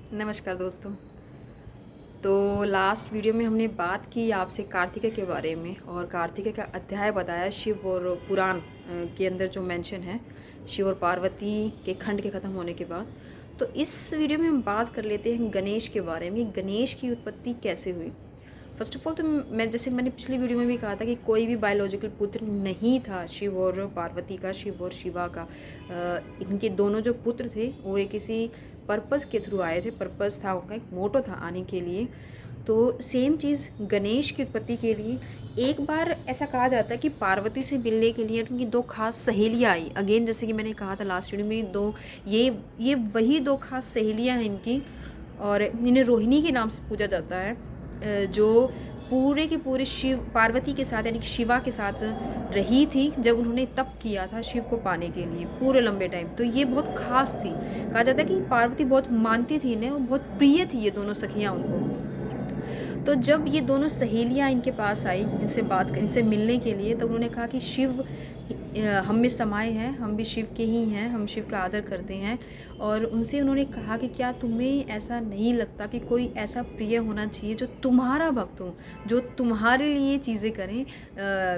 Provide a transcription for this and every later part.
नमस्कार दोस्तों। तो लास्ट वीडियो में हमने बात की आपसे कार्तिकेय के बारे में और कार्तिकेय का अध्याय बताया शिव और पुराण के अंदर जो मेंशन है शिव और पार्वती के खंड के ख़त्म होने के बाद। तो इस वीडियो में हम बात कर लेते हैं गणेश के बारे में। गणेश की उत्पत्ति कैसे हुई। फर्स्ट ऑफ ऑल तो मैंने पिछली वीडियो में भी कहा था कि कोई भी बायोलॉजिकल पुत्र नहीं था शिव और पार्वती का, शिव और शिवा का। इनके दोनों जो पुत्र थे वो एक किसी पर्पस के थ्रू आए थे। पर्पस था उनका, एक मोटो था आने के लिए। तो सेम चीज़ गणेश की उत्पत्ति के लिए एक बार ऐसा कहा जाता है कि पार्वती से मिलने के लिए उनकी दो खास सहेलियाँ आई। अगेन जैसे कि मैंने कहा था लास्ट वीडियो में, ये वही दो खास सहेलियाँ हैं इनकी, और इन्हें रोहिणी के नाम से पूजा जाता है। जो पूरे के पूरे शिव पार्वती के साथ यानी कि शिवा के साथ रही थी जब उन्होंने तप किया था शिव को पाने के लिए पूरे लंबे टाइम। तो ये बहुत खास थी। कहा जाता है कि पार्वती बहुत मानती थी इन्हें और बहुत प्रिय थी ये दोनों सखियाँ उनको। तो जब ये दोनों सहेलियाँ इनके पास आई इनसे मिलने के लिए, तो उन्होंने कहा कि शिव हम में समाये हैं, हम भी शिव के ही हैं, हम शिव का आदर करते हैं। और उनसे उन्होंने कहा कि क्या तुम्हें ऐसा नहीं लगता कि कोई ऐसा प्रिय होना चाहिए जो तुम्हारा भक्त हो, जो तुम्हारे लिए चीज़ें करें।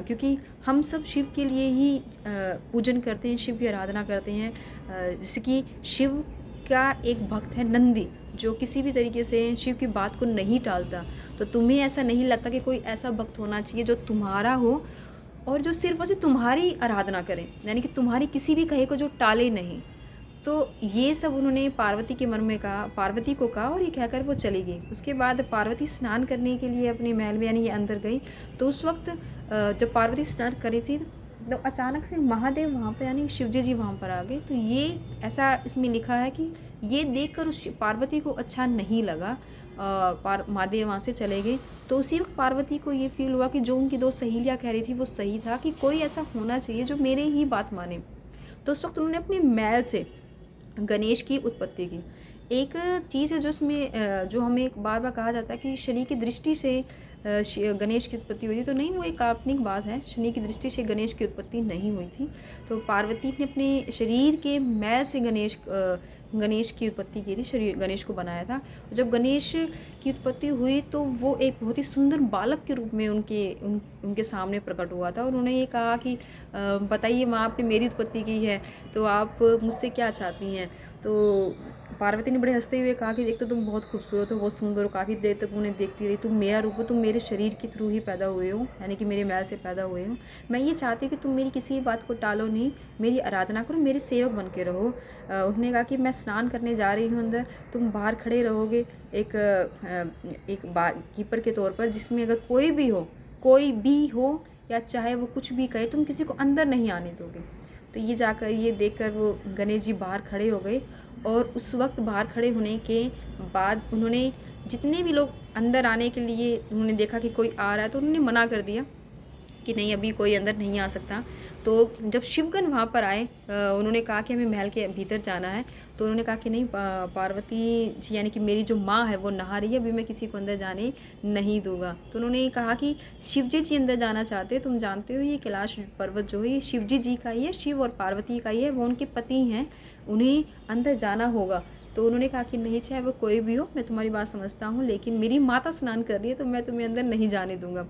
क्योंकि हम सब शिव के लिए ही पूजन करते हैं, शिव की आराधना करते हैं। जैसे कि शिव का एक भक्त है नंदी, जो किसी भी तरीके से शिव की बात को नहीं टालता। तो तुम्हें ऐसा नहीं लगता कि कोई ऐसा भक्त होना चाहिए जो तुम्हारा हो और जो सिर्फ और सिर्फ तुम्हारी आराधना करे, यानी कि तुम्हारी किसी भी कहे को जो टाले नहीं। तो ये सब उन्होंने पार्वती के मन में कहा, पार्वती को कहा, और ये कहकर वो चली गई। उसके बाद पार्वती स्नान करने के लिए अपने महल में यानी ये अंदर गई। तो उस वक्त जब पार्वती स्नान करी थी तो अचानक से महादेव वहाँ पर यानी शिवजी जी वहाँ पर आ गए। तो ये ऐसा इसमें लिखा है कि ये देखकर उस पार्वती को अच्छा नहीं लगा। महादेव वहाँ से चले गए। तो उसी वक्त पार्वती को ये फील हुआ कि जो उनकी दो सहेलियाँ कह रही थी वो सही था, कि कोई ऐसा होना चाहिए जो मेरे ही बात माने। तो उस वक्त उन्होंने अपने महल से गणेश की उत्पत्ति की। एक चीज़ है जो उसमें जो हमें बार बार कहा जाता है कि शनि की दृष्टि से गणेश की उत्पत्ति हुई थी। तो नहीं, वो एक काल्पनिक बात है। शनि की दृष्टि से गणेश की उत्पत्ति नहीं हुई थी। तो पार्वती ने अपने शरीर के मैल से गणेश की उत्पत्ति की थी, शरीर गणेश को बनाया था। जब गणेश की उत्पत्ति हुई तो वो एक बहुत ही सुंदर बालक के रूप में उनके सामने प्रकट हुआ था। और उन्होंने ये कहा कि बताइए माँ, आपने मेरी उत्पत्ति की है तो आप मुझसे क्या चाहती हैं। तो पार्वती ने बड़े हंसते हुए कहा कि एक तो तुम बहुत खूबसूरत हो, बहुत सुंदर हो। काफ़ी देर तक उन्हें देखती रही। तुम मेरा रूप हो, तुम मेरे शरीर के थ्रू ही पैदा हुए हो, यानी कि मेरे मैल से पैदा हुए हो। मैं ये चाहती हूँ कि तुम मेरी किसी भी बात को टालो नहीं, मेरी आराधना करो, मेरे सेवक बन के रहो। उन्होंने कहा कि मैं स्नान करने जा रही हूँ अंदर, तुम बाहर खड़े रहोगे एक बार कीपर के तौर पर, जिसमें अगर कोई भी हो या चाहे वो कुछ भी कहे, तुम किसी को अंदर नहीं आने दोगे। तो ये देखकर वो गणेश जी बाहर खड़े हो गए। और उस वक्त बाहर खड़े होने के बाद उन्होंने जितने भी लोग अंदर आने के लिए उन्होंने देखा कि कोई आ रहा है, तो उन्होंने मना कर दिया कि नहीं, अभी कोई अंदर नहीं आ सकता। तो जब शिवगण वहाँ पर आए, उन्होंने कहा कि हमें महल के भीतर जाना है। तो उन्होंने कहा कि नहीं, पार्वती जी यानी कि मेरी जो माँ है वो नहा रही है, अभी मैं किसी को अंदर जाने नहीं दूंगा। तो उन्होंने कहा कि शिवजी जी अंदर जाना चाहते हैं, तुम जानते हो ये कैलाश पर्वत जो है ये शिवजी जी का ही है, शिव और पार्वती का ही है, वो उनके पति हैं, उन्हें अंदर जाना होगा। तो उन्होंने कहा कि नहीं, चाहे वो कोई भी हो, मैं तुम्हारी बात समझता हूँ, लेकिन मेरी माता स्नान कर रही है तो मैं तुम्हें अंदर नहीं जाने दूंगा।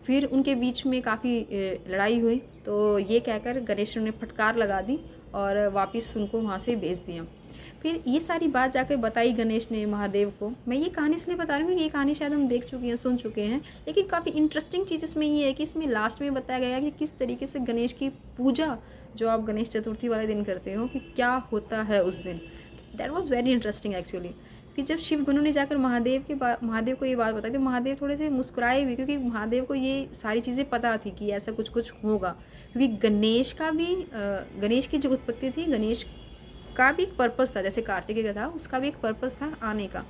फिर उनके बीच में काफ़ी लड़ाई हुई। तो ये कहकर गणेश ने फटकार लगा दी और वापस उनको वहाँ से भेज दिया। फिर ये सारी बात जाकर बताई गणेश ने महादेव को। मैं ये कहानी इसलिए बता रही हूँ कि ये कहानी शायद हम देख चुके हैं, सुन चुके हैं, लेकिन काफ़ी इंटरेस्टिंग चीज़ इसमें ये है कि इसमें लास्ट में बताया गया है कि किस तरीके से गणेश की पूजा जो आप गणेश चतुर्थी वाले दिन करते हो कि क्या होता है उस दिन। That was very interesting actually. कि जब शिव गुरु ने जाकर महादेव को ये बात बताई तो महादेव थोड़े से मुस्कुराए भी, क्योंकि महादेव को ये सारी चीज़ें पता थी कि ऐसा कुछ कुछ होगा। क्योंकि गणेश की जो उत्पत्ति थी, गणेश का भी एक पर्पस था, जैसे कार्तिकेय का था, उसका भी एक पर्पस था आने का।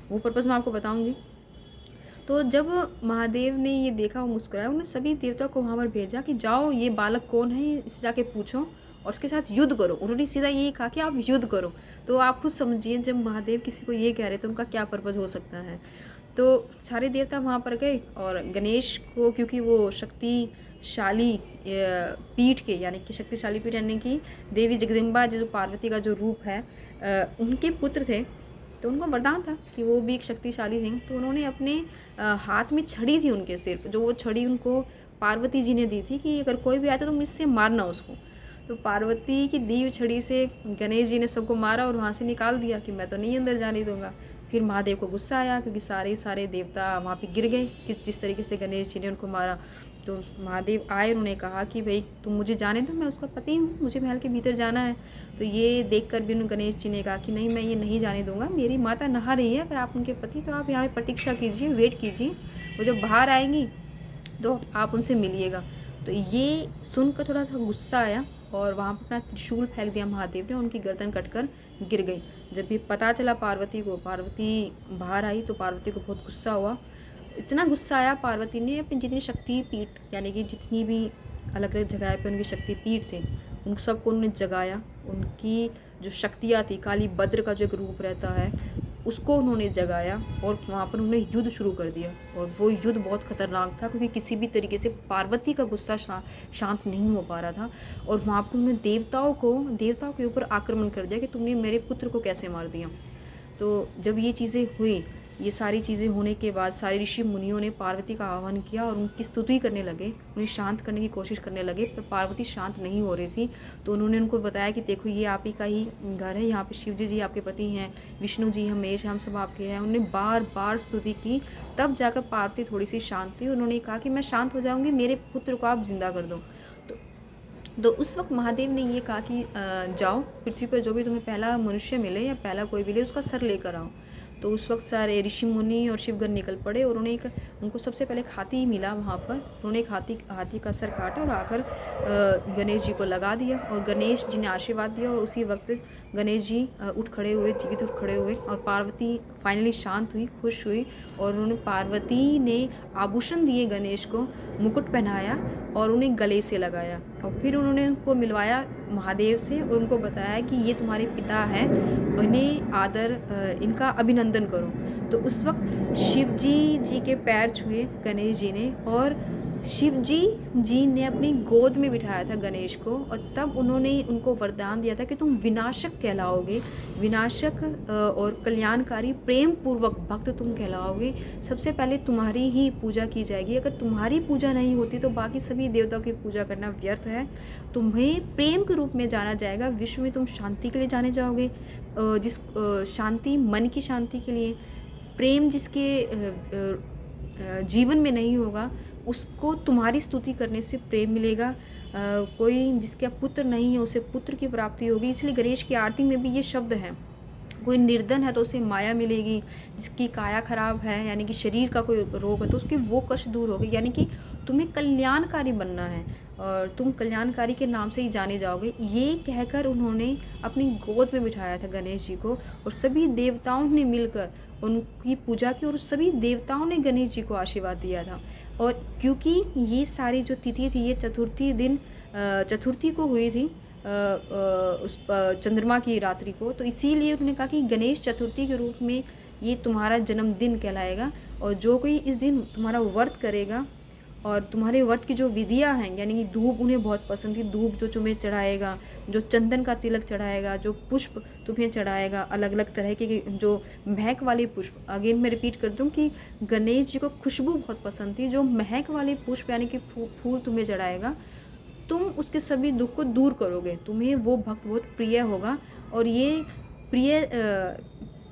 वो पर्पस मैं आपको बताऊंगी। तो जब महादेव ने ये देखा, वो मुस्कुराया, उन्होंने सभी देवता को वहाँ पर भेजा कि जाओ, ये बालक कौन है, इससे जाके पूछो और उसके साथ युद्ध करो। उन्होंने सीधा यही कहा कि आप युद्ध करो। तो आप खुद समझिए, जब महादेव किसी को ये कह रहे तो उनका क्या पर्पज़ हो सकता है। तो सारे देवता वहाँ पर गए और गणेश को, क्योंकि वो शक्तिशाली पीठ के यानी कि शक्तिशाली पीठ यानी कि देवी जगदम्बा जो पार्वती का जो रूप है, उनके पुत्र थे। तो उनको वरदान था कि वो भी एक शक्तिशाली थे। तो उन्होंने अपने हाथ में छड़ी थी उनके सिर्फ, जो वो छड़ी उनको पार्वती जी ने दी थी कि अगर कोई भी आया तो तुम इससे मारना उसको। तो पार्वती की दी हुई छड़ी से गणेश जी ने सबको मारा और वहाँ से निकाल दिया कि मैं तो नहीं अंदर जाने दूंगा। फिर महादेव को गुस्सा आया क्योंकि सारे देवता वहाँ पे गिर गए जिस तरीके से गणेश जी ने उनको मारा। तो महादेव आए, उन्होंने कहा कि भाई तुम मुझे जाने दो, मैं उसका पति हूँ, मुझे महल के भीतर जाना है। तो ये देखकर भी उन्होंने गणेश जी ने कहा कि नहीं, मैं ये नहीं जाने दूंगा, मेरी माता नहा रही है, अगर आप उनके पति तो आप यहाँ प्रतीक्षा कीजिए, वेट कीजिए, वो जब बाहर आएंगी तो आप उनसे मिलिएगा। तो ये सुनकर थोड़ा सा गुस्सा आया और वहाँ पर अपना त्रिशूल फेंक दिया महादेव ने, उनकी गर्दन कटकर गिर गई। जब ये पता चला पार्वती को, पार्वती बाहर आई तो पार्वती को बहुत गुस्सा हुआ। इतना गुस्सा आया, पार्वती ने अपनी जितनी शक्ति पीठ यानी कि जितनी भी अलग अलग जगह पे उनकी शक्ति पीठ थे उन सबको उन्होंने जगाया। उनकी जो शक्तियाँ थी, काली भद्र का जो एक रूप रहता है उसको उन्होंने जगाया और वहाँ पर उन्होंने युद्ध शुरू कर दिया। और वो युद्ध बहुत खतरनाक था क्योंकि किसी भी तरीके से पार्वती का गुस्सा शांत नहीं हो पा रहा था। और वहाँ पर उन्होंने देवताओं के ऊपर आक्रमण कर दिया कि तुमने मेरे पुत्र को कैसे मार दिया। तो जब ये चीज़ें हुई, ये सारी चीज़ें होने के बाद सारे ऋषि मुनियों ने पार्वती का आह्वान किया और उनकी स्तुति करने लगे, उन्हें शांत करने की कोशिश करने लगे, पर पार्वती शांत नहीं हो रही थी। तो उन्होंने उनको बताया कि देखो ये आप ही का ही घर है, यहाँ पे शिव जी आपके पति हैं, विष्णु जी महेश हम सब आपके हैं। उन्होंने बार बार स्तुति की, तब जाकर पार्वती थोड़ी सी शांत हुई। उन्होंने कहा कि मैं शांत हो जाऊँगी, मेरे पुत्र को आप जिंदा कर दो। तो उस वक्त महादेव ने ये कहा कि जाओ पृथ्वी पर जो भी तुम्हें पहला मनुष्य मिले या पहला कोई मिले उसका सर लेकर आओ। तो उस वक्त सारे ऋषि मुनि और शिवगण निकल पड़े और उनको सबसे पहले एक हाथी मिला वहाँ पर। उन्होंने एक हाथी का सर काटा और आकर गणेश जी को लगा दिया और गणेश जी ने आशीर्वाद दिया। और उसी वक्त गणेश जी उठ खड़े हुए, जीवित उठ खड़े हुए और पार्वती फाइनली शांत हुई, खुश हुई। और उन्होंने पार्वती ने आभूषण दिए गणेश को, मुकुट पहनाया और उन्हें गले से लगाया। और फिर उन्होंने उनको मिलवाया महादेव से और उनको बताया कि ये तुम्हारे पिता हैं, इन्हें आदर इनका अभिनंदन करो। तो उस वक्त शिव जी के पैर छुए गणेश जी ने और शिव जी ने अपनी गोद में बिठाया था गणेश को। और तब उन्होंने उनको वरदान दिया था कि तुम विनाशक कहलाओगे, विनाशक और कल्याणकारी प्रेम पूर्वक भक्त तुम कहलाओगे। सबसे पहले तुम्हारी ही पूजा की जाएगी, अगर तुम्हारी पूजा नहीं होती तो बाकी सभी देवताओं की पूजा करना व्यर्थ है। तुम्हें प्रेम के रूप में जाना जाएगा, विश्व में तुम शांति के लिए जाने जाओगे, जिस शांति मन की शांति के लिए। प्रेम जिसके जीवन में नहीं होगा उसको तुम्हारी स्तुति करने से प्रेम मिलेगा। कोई जिसका पुत्र नहीं है उसे पुत्र की प्राप्ति होगी। इसलिए गणेश की आरती में भी ये शब्द हैं। कोई निर्धन है तो उसे माया मिलेगी, जिसकी काया खराब है यानी कि शरीर का कोई रोग है तो उसकी वो कष्ट दूर होगी। यानी कि तुम्हें कल्याणकारी बनना है और तुम कल्याणकारी के नाम से ही जाने जाओगे। ये कहकर उन्होंने अपनी गोद में बिठाया था गणेश जी को और सभी देवताओं ने मिलकर उनकी पूजा की और सभी देवताओं ने गणेश जी को आशीर्वाद दिया था। और क्योंकि ये सारी जो तिथि थी ये चतुर्थी को हुई थी, उस चंद्रमा की रात्रि को, तो इसीलिए उन्होंने कहा कि गणेश चतुर्थी के रूप में ये तुम्हारा जन्मदिन कहलाएगा। और जो कोई इस दिन तुम्हारा व्रत करेगा और तुम्हारे व्रत की जो विधियां हैं यानी कि धूप उन्हें बहुत पसंद थी, धूप जो तुम्हें चढ़ाएगा, जो चंदन का तिलक चढ़ाएगा, जो पुष्प तुम्हें चढ़ाएगा, अलग अलग तरह के जो महक वाले पुष्प। अगेन मैं रिपीट कर दूं कि गणेश जी को खुशबू बहुत पसंद थी, जो महक वाले पुष्प यानी कि फूल तुम्हें चढ़ाएगा, तुम उसके सभी दुख को दूर करोगे, तुम्हें वो भक्त बहुत प्रिय होगा। और ये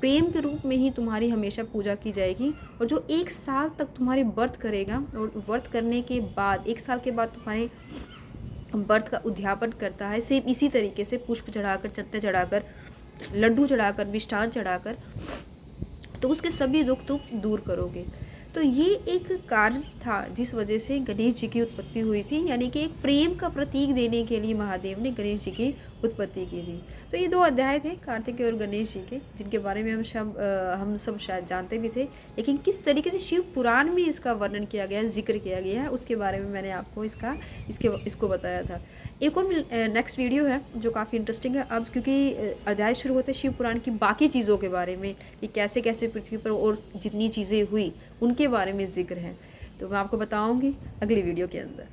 प्रेम के रूप में ही तुम्हारी हमेशा पूजा की जाएगी। और जो 1 साल तक तुम्हारे व्रत करेगा और व्रत करने के बाद 1 साल के बाद तुम्हारे व्रत का उद्यापन करता है, सेम इसी तरीके से पुष्प चढ़ाकर, चत्ते चढ़ाकर, लड्डू चढ़ाकर, मिष्ठान चढ़ाकर, तो उसके सभी दुख तुम दूर करोगे। तो ये एक कार्य था जिस वजह से गणेश जी की उत्पत्ति हुई थी, यानी कि एक प्रेम का प्रतीक देने के लिए महादेव ने गणेश जी की उत्पत्ति की थी। तो ये 2 अध्याय थे कार्तिकेय और गणेश जी के, जिनके बारे में हम सब शायद जानते भी थे, लेकिन किस तरीके से शिव पुराण में इसका वर्णन किया गया है, जिक्र किया गया है, उसके बारे में मैंने आपको इसको बताया था। एक और नेक्स्ट वीडियो है जो काफ़ी इंटरेस्टिंग है अब, क्योंकि अध्याय शुरू होते हैं शिव पुराण की बाकी चीज़ों के बारे में कि कैसे कैसे पृथ्वी पर और जितनी चीज़ें हुई उनके बारे में जिक्र है। तो मैं आपको बताऊंगी अगली वीडियो के अंदर।